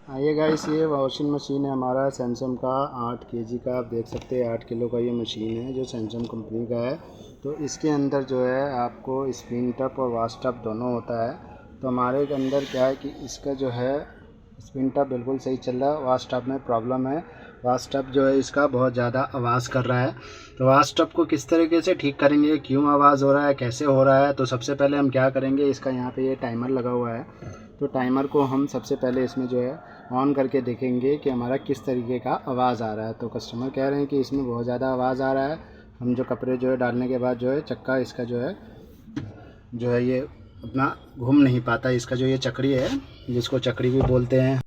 आइए गाइस, ये washing machine है हमारा सैमसंग का 8 केजी का। आप देख सकते हैं 8 किलो का ये मशीन है जो सैमसंग कंपनी का है। तो इसके अंदर जो है आपको स्पिन टप और वाश टप दोनों होता है। तो हमारे के अंदर क्या है कि इसका जो है स्पिन टप बिल्कुल सही चल रहा है, वाश टप में प्रॉब्लम है। वाश टप जो है इसका बहुत ज़्यादा आवाज़ कर रहा है। तो वाश टप को किस तरीके से ठीक करेंगे, क्यों आवाज़ हो रहा है, कैसे हो रहा है, तो सबसे पहले हम क्या करेंगे, इसका यहाँ पे ये टाइमर लगा हुआ है। तो टाइमर को हम सबसे पहले इसमें जो है ऑन करके देखेंगे कि हमारा किस तरीके का आवाज़ आ रहा है। तो कस्टमर कह रहे हैं कि इसमें बहुत ज़्यादा आवाज़ आ रहा है। हम जो कपड़े जो है डालने के बाद जो है चक्का इसका जो है ये अपना घूम नहीं पाता। इसका जो ये चक्री है, जिसको चक्री भी बोलते हैं,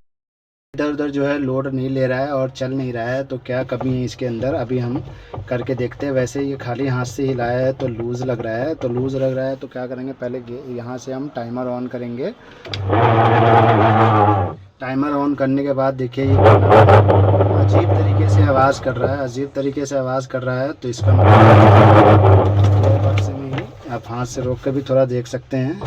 इधर उधर जो है लोड नहीं ले रहा है और चल नहीं रहा है। तो क्या कमी है इसके अंदर, अभी हम करके देखते हैं। वैसे ये खाली हाथ से हिलाया है तो लूज़ लग रहा है। तो लूज़ लग रहा है तो क्या करेंगे, पहले यहाँ से हम टाइमर ऑन करेंगे। टाइमर ऑन करने के बाद देखिए ये अजीब तरीके से आवाज़ कर रहा है, अजीब तरीके से आवाज़ कर रहा है। तो इसका गियर से में ही आप हाथ से रोक कर भी थोड़ा देख सकते हैं।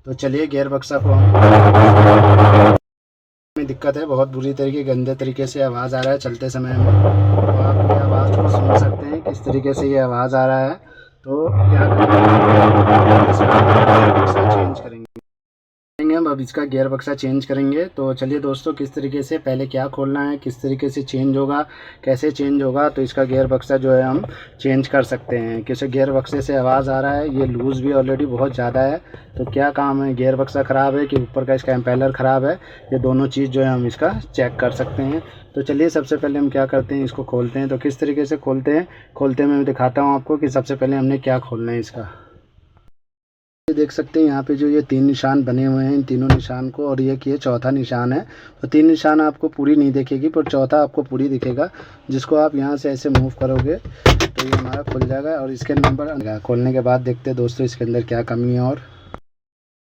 तो चलिए गियर बक्सा को में दिक्कत है, बहुत बुरी तरीके गंदे तरीके से आवाज़ आ रहा है चलते समय में। तो आप ये आवाज़ को सुन सकते हैं किस तरीके से ये आवाज़ आ रहा है। तो क्या करेंगे, चेंज करेंगे हम अब इसका गियर बक्सा चेंज करेंगे। तो चलिए दोस्तों, किस तरीके से पहले क्या खोलना है, किस तरीके से चेंज होगा, कैसे चेंज होगा, तो इसका गियर बक्सा जो है हम चेंज कर सकते हैं। किसी गियर बक्से से आवाज़ आ रहा है, ये लूज़ भी ऑलरेडी बहुत ज़्यादा है। तो क्या काम है, गियर बक्सा ख़राब है कि ऊपर का इसका एम्पेलर ख़राब है, ये दोनों चीज़ जो है हम इसका चेक कर सकते हैं। तो चलिए सबसे पहले हम क्या करते हैं, इसको खोलते हैं। तो किस तरीके से खोलते हैं, मैं दिखाता हूँ आपको कि सबसे पहले हमने क्या खोलना है इसका। ये देख सकते हैं यहाँ पे जो ये 3 निशान बने हुए हैं, इन तीनों निशान को, और ये चौथा निशान है। तो 3 निशान आपको पूरी नहीं दिखेगी पर चौथा आपको पूरी दिखेगा, जिसको आप यहाँ से ऐसे मूव करोगे तो ये हमारा खुल जाएगा। और इसके नंबर खोलने के बाद देखते हैं दोस्तों इसके अंदर क्या कमी है। और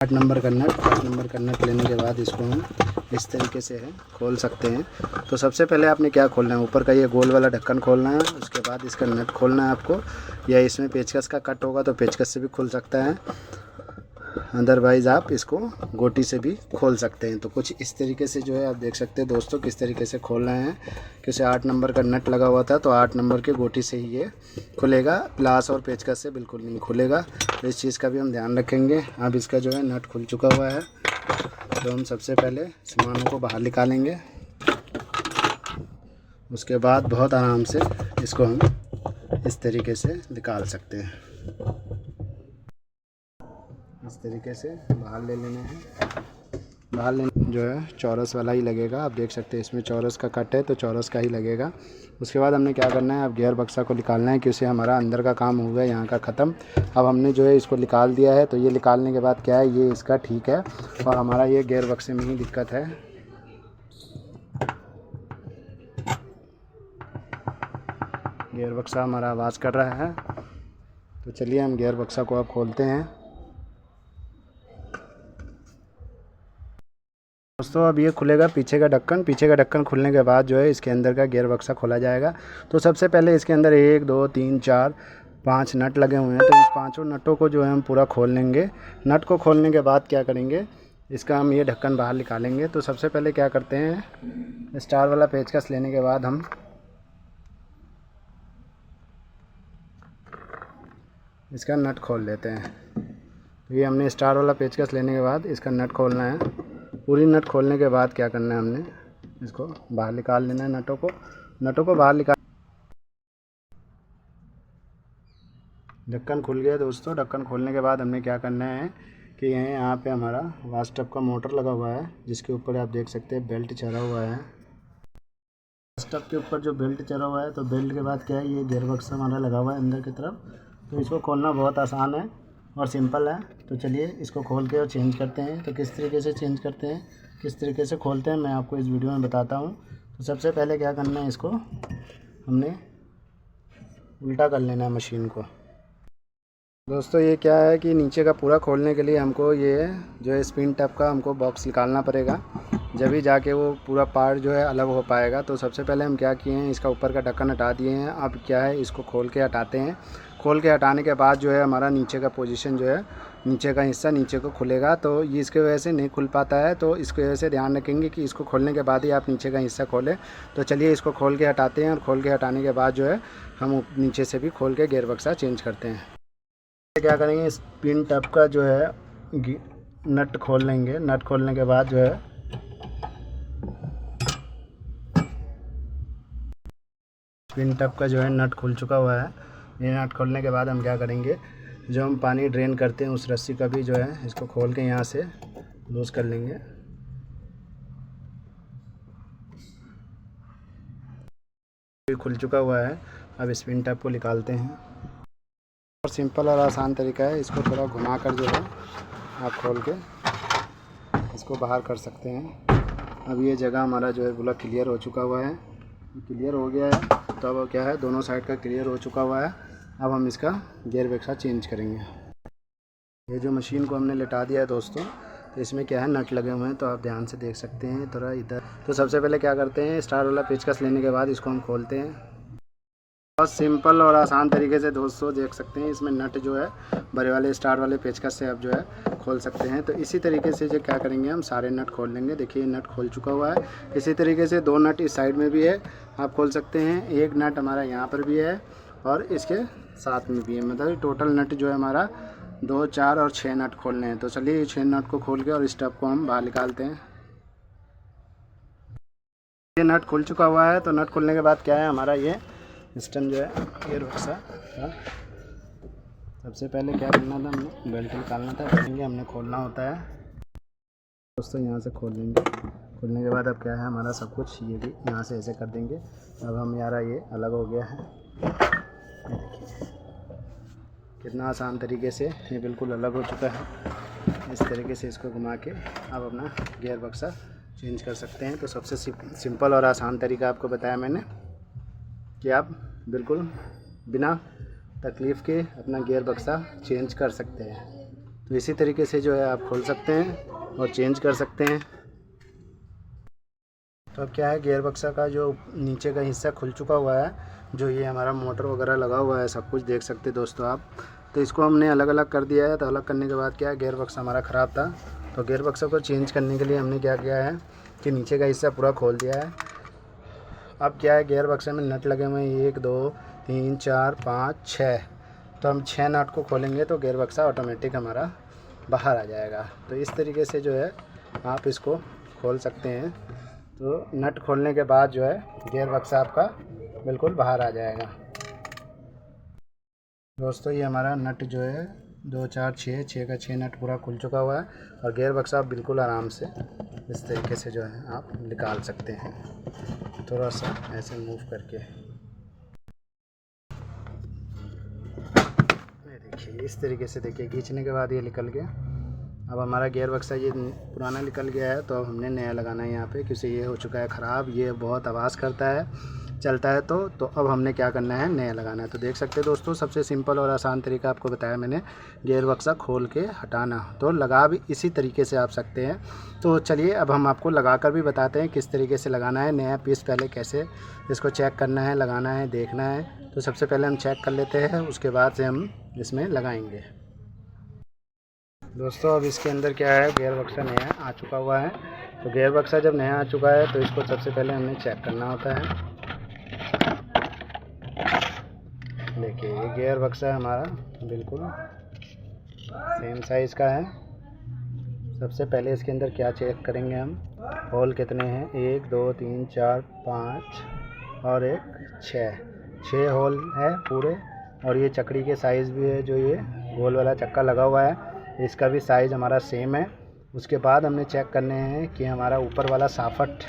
8 नंबर का नट लेने के बाद इसको हम इस तरीके से है खोल सकते हैं। तो सबसे पहले आपने क्या खोलना है, ऊपर का ये गोल वाला ढक्कन खोलना है। उसके बाद इसका नट खोलना है आपको, या इसमें पेचकस का कट होगा तो पेचकस से भी खुल सकता है, अदरवाइज़ आप इसको गोटी से भी खोल सकते हैं। तो कुछ इस तरीके से जो है आप देख सकते हैं दोस्तों किस तरीके से खोलना है। क्योंकि 8 नंबर का नट लगा हुआ था तो 8 नंबर के गोटी से ही ये खुलेगा, प्लास और पेचकस से बिल्कुल नहीं खुलेगा। तो इस चीज़ का भी हम ध्यान रखेंगे। अब इसका जो है नट खुल चुका हुआ है, तो हम सबसे पहले सामानों को बाहर निकालेंगे। उसके बाद बहुत आराम से इसको हम इस तरीके से निकाल सकते हैं। इस तरीके से बाहर ले लेने हैं। बाहर लेने जो है चौरस वाला ही लगेगा, आप देख सकते हैं इसमें चौरस का कट है तो चौरस का ही लगेगा। उसके बाद हमने क्या करना है, अब गियर बक्सा को निकालना है, क्योंकि हमारा अंदर का काम हो गया यहाँ का ख़त्म। अब हमने जो है इसको निकाल दिया है। तो ये निकालने के बाद क्या है, ये इसका ठीक है और हमारा ये गियर बक्से में ही दिक्कत है। गियर बक्सा हमारा आवाज़ कर रहा है। तो चलिए हम गियर बक्सा को अब खोलते हैं। दोस्तों अब ये खुलेगा पीछे का ढक्कन खुलने के बाद जो है इसके अंदर का गियर बक्सा खोला जाएगा। तो सबसे पहले इसके अंदर 1 2 3 4 5 नट लगे हुए हैं। तो इस पांचों नटों को जो है हम पूरा खोल लेंगे। नट को खोलने के बाद क्या करेंगे, इसका हम ये ढक्कन बाहर निकालेंगे। तो सबसे पहले क्या करते हैं, स्टार वाला पेचकस लेने के बाद हम इसका नट खोल लेते हैं। तो ये हमने स्टार वाला पेचकस लेने के बाद इसका नट खोलना है। पूरी नट खोलने के बाद क्या करना है, हमने इसको बाहर निकाल लेना है। नटों को बाहर निकाल, ढक्कन खुल गया दोस्तों। ढक्कन खोलने के बाद हमने क्या करना है कि यहाँ पे हमारा वाश टब का मोटर लगा हुआ है, जिसके ऊपर आप देख सकते हैं बेल्ट चढ़ा हुआ है। वाश टब के ऊपर जो बेल्ट चढ़ा हुआ है, तो बेल्ट के बाद क्या है, ये गियर बक्सा हमारा लगा हुआ है अंदर की तरफ। तो इसको खोलना बहुत आसान है और सिंपल है। तो चलिए इसको खोल के और चेंज करते हैं। तो किस तरीके से चेंज करते हैं, किस तरीके से खोलते हैं, मैं आपको इस वीडियो में बताता हूँ। तो सबसे पहले क्या करना है, इसको हमने उल्टा कर लेना है मशीन को। दोस्तों ये क्या है कि नीचे का पूरा खोलने के लिए हमको ये जो है स्पिन टप का हमको बॉक्स निकालना पड़ेगा, जब ही जाके वो पूरा पार्ट जो है अलग हो पाएगा। तो सबसे पहले हम क्या किए हैं, इसका ऊपर का ढक्कन हटा दिए हैं। अब क्या है, इसको खोल के हटाते हैं। खोल के हटाने के बाद जो है हमारा नीचे का पोजीशन जो है नीचे का हिस्सा नीचे को खुलेगा, तो ये इसके वजह से नहीं खुल पाता है। तो इसकी वजह से ध्यान रखेंगे कि इसको खोलने के बाद ही आप नीचे का हिस्सा खोलें। तो चलिए इसको खोल के हटाते हैं, और खोल के हटाने के बाद जो है हम नीचे से भी खोल के गियर बक्सा चेंज करते हैं। क्या करेंगे, इस पिन टब का जो है नट खोल लेंगे। नट खोलने के बाद जो है पिन टब का जो है नट खुल चुका हुआ है। ये नट खोलने के बाद हम क्या करेंगे, जो हम पानी ड्रेन करते हैं उस रस्सी का भी जो है इसको खोल के यहाँ से लूज़ कर लेंगे। खुल चुका हुआ है। अब इस पिन टब को निकालते हैं। और सिंपल और आसान तरीका है, इसको थोड़ा घुमा कर जो है आप खोल के इसको बाहर कर सकते हैं। अब ये जगह हमारा जो है पूरा क्लियर हो चुका हुआ है, क्लियर हो गया है। तो अब क्या है, दोनों साइड का क्लियर हो चुका हुआ है। अब हम इसका गियर बक्सा चेंज करेंगे। ये जो मशीन को हमने लिटा दिया है दोस्तों, तो इसमें क्या है, नट लगे हुए हैं, तो आप ध्यान से देख सकते हैं थोड़ा इधर। तो सबसे पहले क्या करते हैं, स्टार वाला पेचकस लेने के बाद इसको हम खोलते हैं। बहुत सिंपल और आसान तरीके से दोस्तों देख सकते हैं, इसमें नट जो है बड़े वाले स्टार वाले पेचकस से आप जो है खोल सकते हैं। तो इसी तरीके से जो क्या करेंगे, हम सारे नट खोल लेंगे। देखिए नट खोल चुका हुआ है। इसी तरीके से 2 नट इस साइड में भी है, आप खोल सकते हैं। एक नट हमारा यहाँ पर भी है और इसके साथ में भी है। मतलब टोटल नट जो है हमारा 2, 4 और 6 नट खोलने हैं। तो चलिए 6 नट को खोल के और इस टब को हम बाहर निकालते हैं। ये नट खुल चुका हुआ है। तो नट खुलने के बाद क्या है, हमारा ये सिस्टम जो है गियर बक्सा का, सबसे पहले क्या करना था, हमने बेल्ट निकालना था। हमने खोलना होता है दोस्तों, यहाँ से खोल लेंगे। खोलने के बाद अब क्या है, हमारा सब कुछ ये भी यहाँ से ऐसे कर देंगे। अब हम यारा ये अलग हो गया है। देखिए कितना आसान तरीके से ये बिल्कुल अलग हो चुका है। इस तरीके से इसको घुमा के आप अपना गियर बक्सा चेंज कर सकते हैं। तो सबसे सिंपल और आसान तरीका आपको बताया मैंने कि आप बिल्कुल बिना तकलीफ़ के अपना गियर बक्सा चेंज कर सकते हैं। तो इसी तरीके से जो है आप खोल सकते हैं और चेंज कर सकते हैं। तो अब क्या है, गियर बक्सा का जो नीचे का हिस्सा खुल चुका हुआ है, जो ये हमारा मोटर वगैरह लगा हुआ है, सब कुछ देख सकते हैं दोस्तों आप। तो इसको हमने अलग अलग कर दिया है। तो अलग करने के बाद क्या है, गियर बक्सा हमारा ख़राब था। तो गियर बक्सा को चेंज करने के लिए हमने क्या किया है कि नीचे का हिस्सा पूरा खोल दिया है। अब क्या है, गियर बक्से में नट लगे हुए हैं 1, 2, 3, 4, 5, 6। तो हम 6 नट को खोलेंगे तो गियर बक्सा ऑटोमेटिक हमारा बाहर आ जाएगा। तो इस तरीके से जो है आप इसको खोल सकते हैं। तो नट खोलने के बाद जो है गियर बक्सा आपका बिल्कुल बाहर आ जाएगा। दोस्तों ये हमारा नट जो है 2, 4, 6 का 6 नट पूरा खुल चुका हुआ है। और गियर बक्सा आप बिल्कुल आराम से इस तरीके से जो है आप निकाल सकते हैं, थोड़ा सा ऐसे मूव करके। देखिए इस तरीके से, देखिए खींचने के बाद ये निकल गया। अब हमारा गियर बक्सा ये पुराना निकल गया है। तो अब हमने नया लगाना है यहाँ पे, क्योंकि ये हो चुका है ख़राब, ये बहुत आवाज़ करता है चलता है। तो अब हमने क्या करना है, नया लगाना है। तो देख सकते हैं दोस्तों, सबसे सिंपल और आसान तरीका आपको बताया मैंने, गियर बक्सा खोल के हटाना। तो लगा भी इसी तरीके से आप सकते हैं। तो चलिए अब हम आपको लगा कर भी बताते हैं किस तरीके से लगाना है। नया पीस पहले कैसे इसको चेक करना है, लगाना है, देखना है। तो सबसे पहले हम चेक कर लेते हैं, उसके बाद से हम इसमें लगाएंगे। दोस्तों अब इसके अंदर क्या है, गियर बक्सा नया आ चुका हुआ है। तो गियर बक्सा जब नया आ चुका है तो इसको सबसे पहले हमें चेक करना होता है। देखिए ये गियर बक्सा हमारा बिल्कुल सेम साइज़ का है। सबसे पहले इसके अंदर क्या चेक करेंगे हम, होल कितने हैं, 1, 2, 3, 4, 5 और 1, 6 होल है पूरे। और ये चक्री के साइज़ भी है, जो ये गोल वाला चक्का लगा हुआ है, इसका भी साइज़ हमारा सेम है। उसके बाद हमने चेक करने हैं कि हमारा ऊपर वाला साफट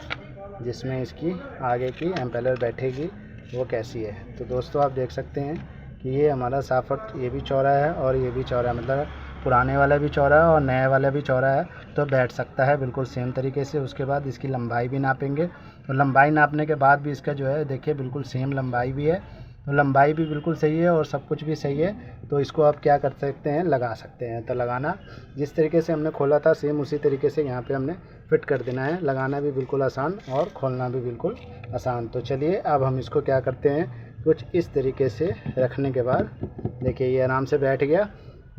जिसमें इसकी आगे की एम्पेलर बैठेगी वो कैसी है। तो दोस्तों आप देख सकते हैं कि ये हमारा साफट ये भी चौड़ा है और ये भी चौड़ा है, मतलब पुराने वाला भी चौड़ा है और नए वाला भी चौड़ा है। तो बैठ सकता है बिल्कुल सेम तरीके से। उसके बाद इसकी लंबाई भी नापेंगे। तो लंबाई नापने के बाद भी इसका जो है देखिए बिल्कुल सेम लंबाई भी है। तो लंबाई भी बिल्कुल सही है और सब कुछ भी सही है। तो इसको आप क्या कर सकते हैं, लगा सकते हैं। तो लगाना जिस तरीके से हमने खोला था सेम उसी तरीके से यहाँ पे हमने फिट कर देना है। लगाना भी बिल्कुल आसान और खोलना भी बिल्कुल आसान। तो चलिए अब हम इसको क्या करते हैं, कुछ इस तरीके से रखने के बाद देखिए ये आराम से बैठ गया।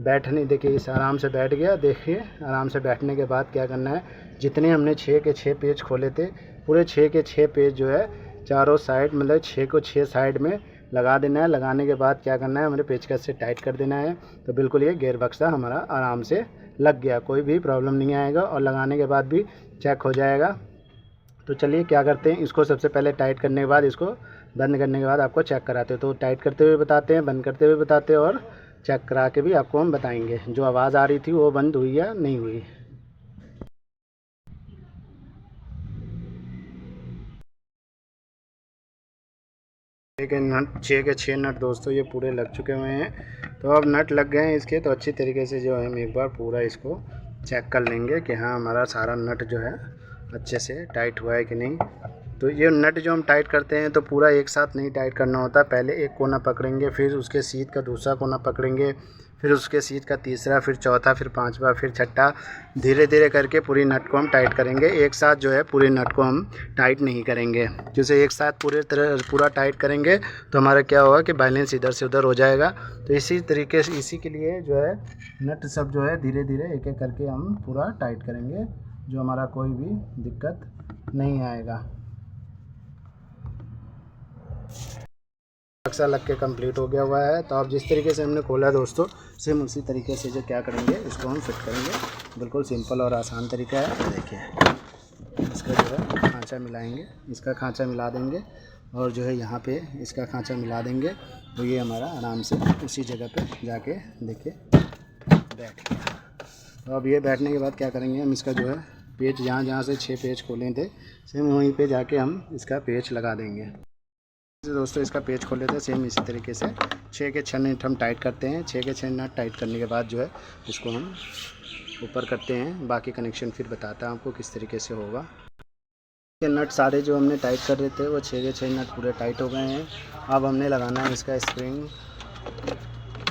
बैठने, देखिए इस आराम से बैठ गया। देखिए आराम से बैठने के बाद क्या करना है, जितने हमने 6 के 6 पेज खोले थे, पूरे 6 के 6 पेज जो है चारों साइड, मतलब 6 को 6 साइड में लगा देना है। लगाने के बाद क्या करना है, हमारे पेचकस से टाइट कर देना है। तो बिल्कुल ये गियर बक्सा हमारा आराम से लग गया, कोई भी प्रॉब्लम नहीं आएगा और लगाने के बाद भी चेक हो जाएगा। तो चलिए क्या करते हैं, इसको सबसे पहले टाइट करने के बाद, इसको बंद करने के बाद आपको चेक कराते हैं। तो टाइट करते हुए बताते हैं, बंद करते हुए बताते हैं और चेक करा के भी आपको हम बताएंगे जो आवाज़ आ रही थी वो बंद हुई या नहीं हुई। नट 6 के 6 नट दोस्तों ये पूरे लग चुके हुए हैं। तो अब नट लग गए हैं इसके, तो अच्छी तरीके से जो है हम एक बार पूरा इसको चेक कर लेंगे कि हाँ हमारा सारा नट जो है अच्छे से टाइट हुआ है कि नहीं। तो ये नट जो हम टाइट करते हैं तो पूरा एक साथ नहीं टाइट करना होता, पहले एक कोना पकड़ेंगे, फिर उसके सीट का दूसरा कोना पकड़ेंगे, फिर उसके सीट का तीसरा, फिर चौथा, फिर पांचवा, फिर छठा, धीरे धीरे करके पूरी नट को हम टाइट करेंगे। एक साथ जो है पूरे नट को हम टाइट नहीं करेंगे, जैसे एक साथ पूरा टाइट करेंगे तो हमारा क्या होगा कि बैलेंस इधर से उधर हो जाएगा। तो इसी तरीके से, इसी के लिए जो है नट सब जो है धीरे धीरे एक एक करके हम पूरा टाइट करेंगे, जो हमारा कोई भी दिक्कत नहीं आएगा। बक्सा लग के कंप्लीट हो गया हुआ है। तो अब जिस तरीके से हमने खोला दोस्तों, सेम उसी तरीके से जो क्या करेंगे, इसको हम फिट करेंगे। बिल्कुल सिंपल और आसान तरीका है। देखिए इसका जो है खांचा मिलाएंगे, इसका खांचा मिला देंगे और जो है यहाँ पे इसका खांचा मिला देंगे, तो ये हमारा आराम से उसी जगह पे जाके देखिए बैठ गया। तो अब ये बैठने के बाद क्या करेंगे, हम इसका जो है पेच जहाँ से 6 पेच खोले थे, सेम वहीं पे जाके हम इसका पेच लगा देंगे। दोस्तों इसका पेच खोल लेते हैं, सेम इसी तरीके से 6 के 6 नट हम टाइट करते हैं। 6 के 6 नट टाइट करने के बाद जो है इसको हम ऊपर करते हैं। बाकी कनेक्शन फिर बताता है आपको किस तरीके से होगा। ये नट सारे जो हमने टाइट कर रहे थे वो 6 के 6 नट पूरे टाइट हो गए हैं। अब हमने लगाना है इसका स्प्रिंग,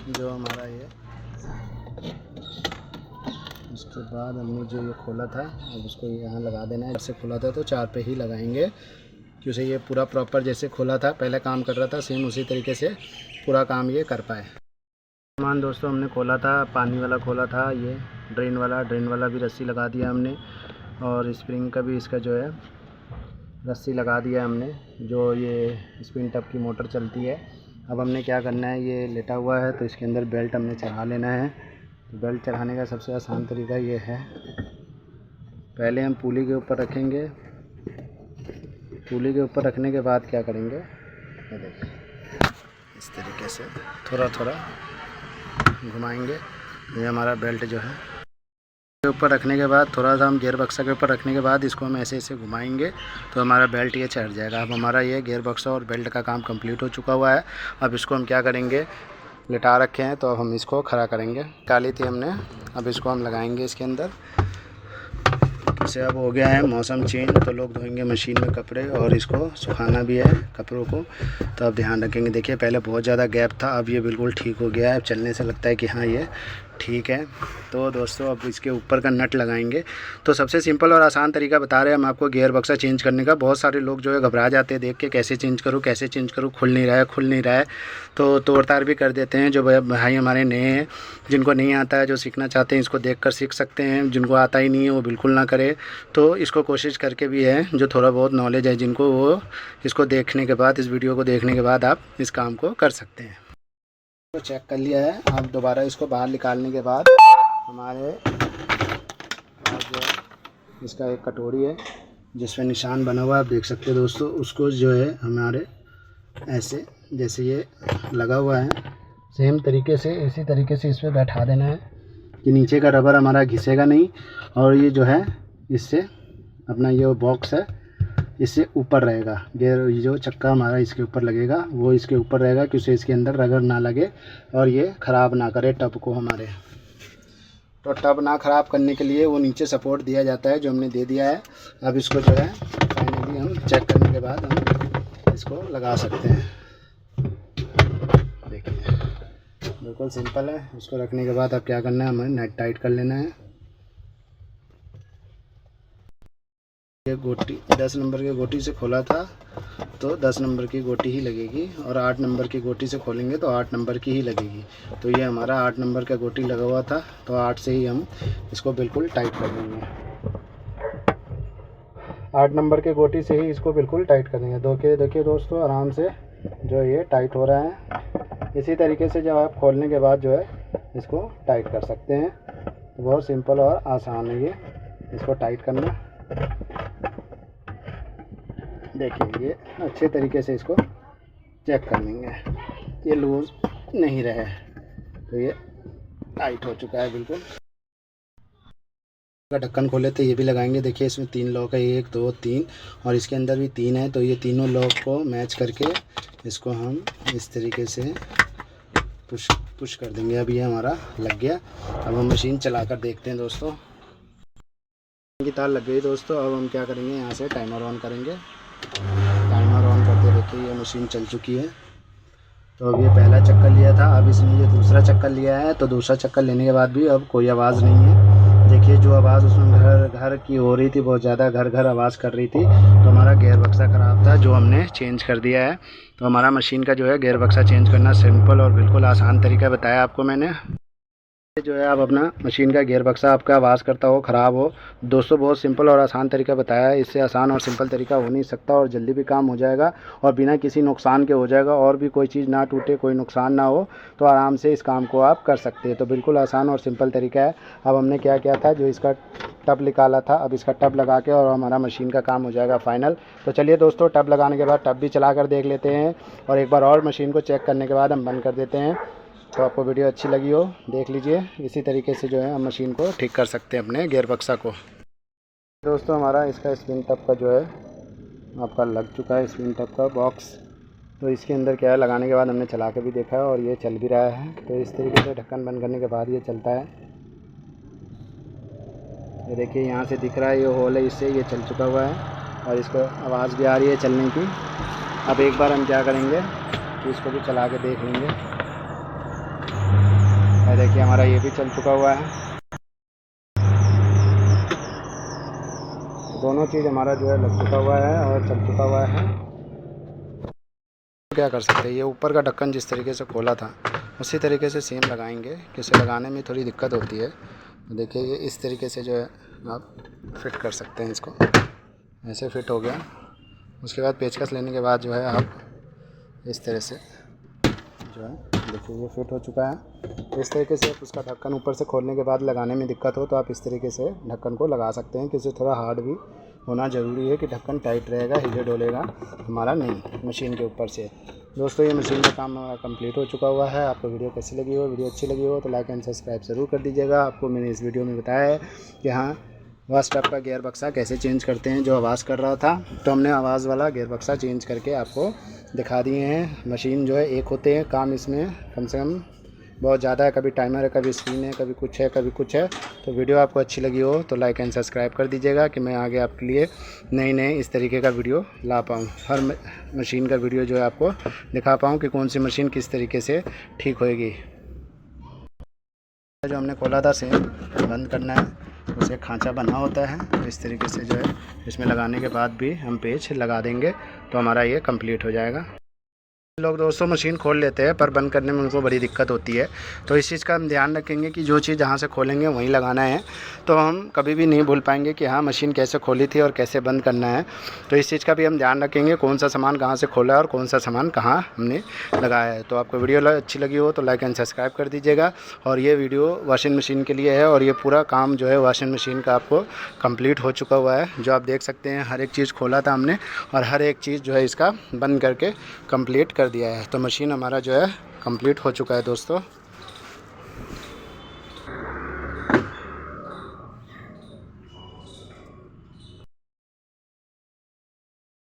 जो हमारा ये, उसके बाद हमने जो ये खोला था अब उसको यहाँ लगा देना है। जैसे खोला था तो 4 पे ही लगाएंगे, क्योंकि ये पूरा प्रॉपर जैसे खोला था पहले काम कर रहा था, सेम उसी तरीके से पूरा काम ये कर पाए। सामान दोस्तों हमने खोला था, पानी वाला खोला था, ये ड्रेन वाला भी रस्सी लगा दिया हमने, और स्प्रिंग का भी इसका जो है रस्सी लगा दिया हमने, जो ये स्पिन टप की मोटर चलती है। अब हमने क्या करना है, ये लेटा हुआ है तो इसके अंदर बेल्ट हमने चढ़ा लेना है। तो बेल्ट चढ़ाने का सबसे आसान तरीका ये है, पहले हम पुली के ऊपर रखेंगे। पुली के ऊपर रखने के बाद क्या करेंगे, ये देखिए इस तरीके से थोड़ा थोड़ा घुमाएंगे। ये हमारा बेल्ट जो है के ऊपर रखने के बाद, थोड़ा सा हम गियर बक्सा के ऊपर रखने के बाद इसको हम ऐसे ऐसे घुमाएंगे तो हमारा बेल्ट ये चढ़ जाएगा। अब हमारा ये गियर बक्सा और बेल्ट का काम कंप्लीट हो चुका हुआ है। अब इसको हम क्या करेंगे, लिटा रखे हैं तो अब हम इसको खड़ा करेंगे। काली थी हमने, अब इसको हम लगाएंगे इसके अंदर। जैसे अब हो गया है मौसम चेंज, तो लोग धोएंगे मशीन में कपड़े और इसको सुखाना भी है कपड़ों को, तो अब ध्यान रखेंगे। देखिए पहले बहुत ज़्यादा गैप था, अब ये बिल्कुल ठीक हो गया है। अब चलने से लगता है कि हाँ ये ठीक है। तो दोस्तों अब इसके ऊपर का नट लगाएंगे। तो सबसे सिंपल और आसान तरीका बता रहे हैं हम आपको गियर बक्सा चेंज करने का। बहुत सारे लोग जो है घबरा जाते हैं देख के, कैसे चेंज करूँ, खुल नहीं रहा है, तो तोड़ तार भी कर देते हैं। जो भाई हमारे नए हैं, जिनको नहीं आता है, जो सीखना चाहते हैं, इसको देखकर सीख सकते हैं। जिनको आता ही नहीं है वो बिल्कुल ना करे। तो इसको कोशिश करके भी है, जो थोड़ा बहुत नॉलेज है जिनको, वो इसको देखने के बाद, इस वीडियो को देखने के बाद आप इस काम को कर सकते हैं। तो चेक कर लिया है। अब दोबारा इसको बाहर निकालने के बाद हमारे पास जो इसका एक कटोरी है जिसमें निशान बना हुआ है, आप देख सकते हैं दोस्तों। उसको जो है हमारे ऐसे जैसे ये लगा हुआ है, सेम तरीके से इसी तरीके से इस पर बैठा देना है कि नीचे का रबर हमारा घिसेगा नहीं। और ये जो है इससे अपना ये बॉक्स है, इससे ऊपर रहेगा। गियर जो चक्का हमारा इसके ऊपर लगेगा वो इसके ऊपर रहेगा, क्योंकि इसके अंदर रगड़ ना लगे और ये ख़राब ना करे टब को हमारे। तो टब ना ख़राब करने के लिए वो नीचे सपोर्ट दिया जाता है, जो हमने दे दिया है। अब इसको जो है फाइनली हम चेक करने के बाद हम इसको लगा सकते हैं। देखिए बिल्कुल सिंपल है। इसको रखने के बाद अब क्या करना है, हमें नेट टाइट कर लेना है। ये गोटी 10 नंबर के गोटी से खोला था तो 10 नंबर की गोटी ही लगेगी, और 8 नंबर की गोटी से खोलेंगे तो 8 नंबर की ही लगेगी। तो ये हमारा 8 नंबर का गोटी लगा हुआ था, तो 8 से ही हम इसको बिल्कुल टाइट कर देंगे। 8 नंबर की गोटी से ही इसको बिल्कुल टाइट कर देंगे। देखिए दोस्तों, आराम से जो ये टाइट हो रहा है। इसी तरीके से जब आप खोलने के बाद जो है इसको टाइट कर सकते हैं। तो बहुत सिंपल और आसान है ये इसको टाइट करना। देखिए ये अच्छे तरीके से इसको चेक कर लेंगे, ये लूज़ नहीं रहे, तो ये टाइट हो चुका है बिल्कुल। का ढक्कन खोले तो ये भी लगाएंगे। देखिए इसमें 3 लॉक है, 1 2 3, और इसके अंदर भी 3 है। तो ये तीनों लॉक को मैच करके इसको हम इस तरीके से पुश कर देंगे। अब ये हमारा लग गया। अब हम मशीन चला कर देखते हैं दोस्तों। की तार लग गई दोस्तों। अब हम क्या करेंगे, यहाँ से टाइमर ऑन करेंगे। टाइमर ऑन करते देखिए ये मशीन चल चुकी है। तो अब ये पहला चक्कर लिया था, अब इसने ये दूसरा चक्कर लिया है। तो दूसरा चक्कर लेने के बाद भी अब कोई आवाज़ नहीं है। देखिए जो आवाज़ उसमें घर की हो रही थी, बहुत ज़्यादा घर आवाज़ कर रही थी। तो हमारा गेयर बक्सा ख़राब था, जो हमने चेंज कर दिया है। तो हमारा मशीन का जो है गेयर बक्सा चेंज करना सिंपल और बिल्कुल आसान तरीका बताया आपको मैंने। जो है आप अपना मशीन का गियर बक्सा आपका आवाज़ करता हो, ख़राब हो दोस्तों, बहुत सिंपल और आसान तरीका बताया है। इससे आसान और सिंपल तरीका हो नहीं सकता, और जल्दी भी काम हो जाएगा और बिना किसी नुकसान के हो जाएगा। और भी कोई चीज़ ना टूटे, कोई नुकसान ना हो, तो आराम से इस काम को आप कर सकते हैं। तो बिल्कुल आसान और सिंपल तरीका है। अब हमने क्या किया था, जो इसका टब निकाला था, अब इसका टब लगा के और हमारा मशीन का काम हो जाएगा फाइनल। तो चलिए दोस्तों, टब लगाने के बाद टब भी चला कर देख लेते हैं, और एक बार और मशीन को चेक करने के बाद हम बंद कर देते हैं। तो आपको वीडियो अच्छी लगी हो, देख लीजिए। इसी तरीके से जो है हम मशीन को ठीक कर सकते हैं अपने गियर बक्सा को। दोस्तों हमारा इसका स्प्रिंग टब का जो है आपका लग चुका है, स्प्रिंग टब का बॉक्स। तो इसके अंदर क्या है, लगाने के बाद हमने चला के भी देखा है और ये चल भी रहा है। तो इस तरीके से ढक्कन बंद करने के बाद ये चलता है। ये देखिए यहाँ से दिख रहा है, ये होल है, इससे ये चल चुका हुआ है और इसको आवाज़ भी आ रही है चलने की। अब एक बार हम क्या करेंगे कि इसको भी चला के देख लेंगे। देखिए हमारा ये भी चल चुका हुआ है। दोनों चीज़ हमारा जो है लग चुका हुआ है और चल चुका हुआ है। क्या कर सकते हैं, ये ऊपर का ढक्कन जिस तरीके से खोला था उसी तरीके से सेम लगाएंगे। किसे लगाने में थोड़ी दिक्कत होती है। देखिए ये इस तरीके से जो है आप फिट कर सकते हैं इसको। ऐसे फिट हो गया। उसके बाद पेचकस लेने के बाद जो है आप इस तरह से जो है देखिए ये फिट हो चुका है। इस तरीके से उसका ढक्कन ऊपर से खोलने के बाद लगाने में दिक्कत हो तो आप इस तरीके से ढक्कन को लगा सकते हैं। किसी थोड़ा हार्ड भी होना ज़रूरी है कि ढक्कन टाइट रहेगा, हिले डोलेगा हमारा नहीं मशीन के ऊपर से। दोस्तों ये मशीन का काम हमारा कंप्लीट हो चुका हुआ है। आपको वीडियो कैसी लगी हो, वीडियो अच्छी लगी हो तो लाइक एंड सब्सक्राइब ज़रूर कर दीजिएगा। आपको मैंने इस वीडियो में बताया है कि हाँ वाश टब का गियर बक्सा कैसे चेंज करते हैं। जो आवाज़ कर रहा था तो हमने आवाज़ वाला गियर बक्सा चेंज करके आपको दिखा दिए हैं। मशीन जो है एक होते हैं, काम इसमें कम से कम बहुत ज़्यादा है। कभी टाइमर है, कभी स्क्रीन है, कभी कुछ है, कभी कुछ है। तो वीडियो आपको अच्छी लगी हो तो लाइक एंड सब्सक्राइब कर दीजिएगा कि मैं आगे आपके लिए नए इस तरीके का वीडियो ला पाऊँ। हर मशीन का वीडियो जो है आपको दिखा पाऊँ कि कौन सी मशीन किस तरीके से ठीक होएगी। जो हमने खोला था सेम बंद करना है, उसे खांचा बना होता है। तो इस तरीके से जो है इसमें लगाने के बाद भी हम पेच लगा देंगे तो हमारा ये कंप्लीट हो जाएगा। लोग दोस्तों मशीन खोल लेते हैं पर बंद करने में उनको बड़ी दिक्कत होती है। तो इस चीज़ का हम ध्यान रखेंगे कि जो चीज़ जहाँ से खोलेंगे वहीं लगाना है। तो हम कभी भी नहीं भूल पाएंगे कि हाँ मशीन कैसे खोली थी और कैसे बंद करना है। तो इस चीज़ का भी हम ध्यान रखेंगे, कौन सा सामान कहाँ से खोला है और कौन सा सामान कहाँ हमने लगाया है। तो आपको वीडियो अच्छी लगी हो तो लाइक एंड सब्सक्राइब कर दीजिएगा। और ये वीडियो वॉशिंग मशीन के लिए है और ये पूरा काम जो है वॉशिंग मशीन का आपको कंप्लीट हो चुका हुआ है। जो आप देख सकते हैं हर एक चीज़ खोला था हमने और हर एक चीज़ जो है इसका बंद करके कंप्लीट कर दिया है। तो मशीन हमारा जो है कंप्लीट हो चुका है दोस्तों।